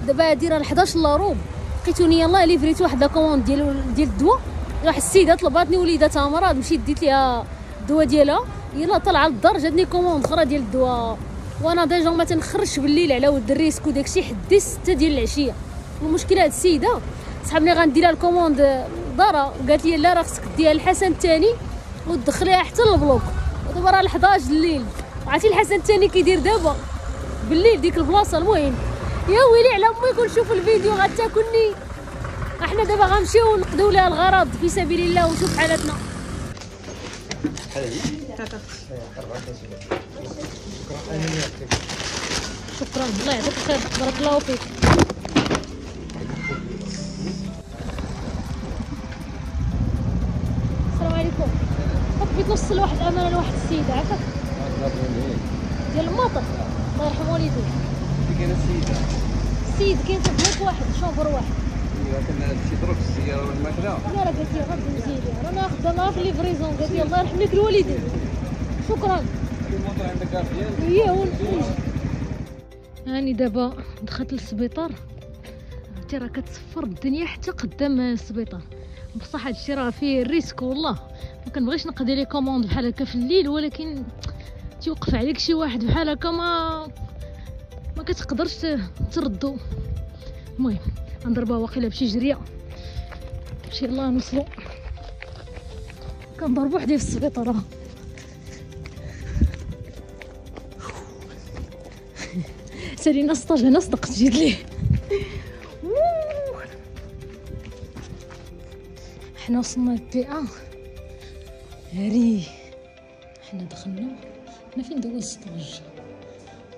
دابا هادي راه 11 لاروب لقيتوني يلاه ليفريت واحد لا كوموند ديال الدواء. واحد السيده طلباتني وليداتها مرض، مشيت ديت ليها الدواء ديالها، يلاه طالعه للدار جاتني كوموند اخرى ديال الدواء، وانا ديجا ما تنخرجش بالليل على ود الريسك وداكشي حدي 6 ديال العشيه. المشكله هاد السيده صحاب ملي غندير لها الكوموند دارها وقالت لي لا راه خصك ديها الحسن الثاني وتدخليها حتى للبلوك، ودابا راه 11 الليل. عرفتي الحسن الثاني كيدير دابا بالليل ديك البلاصه. المهم يا ويلي على امي كون نشوفوا الفيديو غتاكلني. احنا دابا غنمشيو نقضيو لها الغرض في سبيل الله ونشوف حالتنا. شكرا الله يعطيك الخير، بارك الله فيك. السلام عليكم. بغيت نوصل واحد الامانه لواحد السيده عافاك ديال المطر الله يرحم والديه. كاين السيد كاين في بلاك واحد شومبر واحد. ايوا كنا شي ضرب في السياره والماكله. لا راه قالت لي غادي نجي ليها، رانا خدامها في ليفريزون. قالت لي الله يرحم لك الوالدين. شكرا. الموطور عندك كارت ديالك؟ اييه ونجي. هاني دابا دخلت للسبيطار، عرفتي راه كتصفر الدنيا حتى قدام السبيطار. بصح هادشي راه فيه الريسك والله. ما كنبغيش نقضي لي كوموند بحال هكا في الليل، ولكن تيوقف عليك شي واحد بحال هكا ما كتقدرش تردو. المهم غنضربها واقيلا بشي جريه باش يلاه نوصلو. كنضرب وحدي في السبيطار. سالينا سطاج هنا صدقت جيت ليه. حنا وصلنا للبي ان هاري. حنا دخلنا حنا فين دوز السطاج.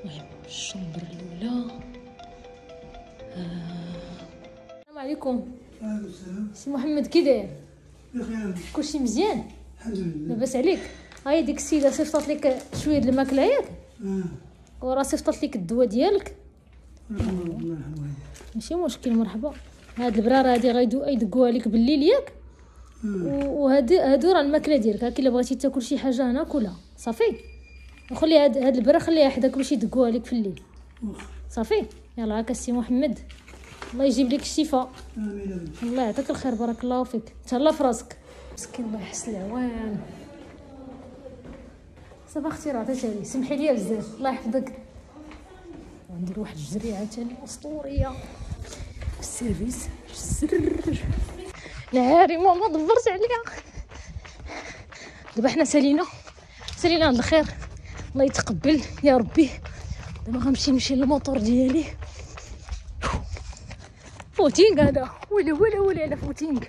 المهم الشومبر الاولى. السلام عليكم. وعليكم السلام. سي محمد كي داير؟ بخير كلشي مزيان؟ الحمد لله. لاباس عليك؟ هاي ديك السيده صيفطات لك شويه د الماكله ياك؟ وراه صيفطات لك الدواء ديالك. مرحبا. ماشي مشكل مرحبا. هاد البراره هادي غيدقوها لك بالليل ياك؟ وهادو راه الماكله ديالك. هاكي الا بغيتي تاكل شي حاجه هنا كلها صافي. وخلي هاد البرا خليها حداك باش يدقوها لك في الليل صافي. يلا هاكا السي محمد الله يجيب لك الشفاء. امين. الله يعطيك الخير بارك الله فيك. تهلا في راسك مسكين الله يحسن العوان. صافا اختي راه عطيتها لي سمحي لي بزاف الله يحفظك. غندير واحد الجريه عاوتاني اسطوريه في السيرفيس السر. نهاري ماما دبرت عليا. دابا حنا سالينا عند الخير الله يتقبل يا ربي. دابا غنمشي للموطور ديالي. فوتينغ هذا ولا على فوتينغ.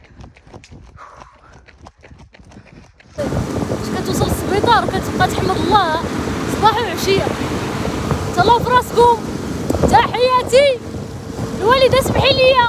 باش كتوصل للسبيطار كتبقى تحمد الله صباح وعشيه. تهلاو في راسكم. تحياتي الوالده سمحي لي.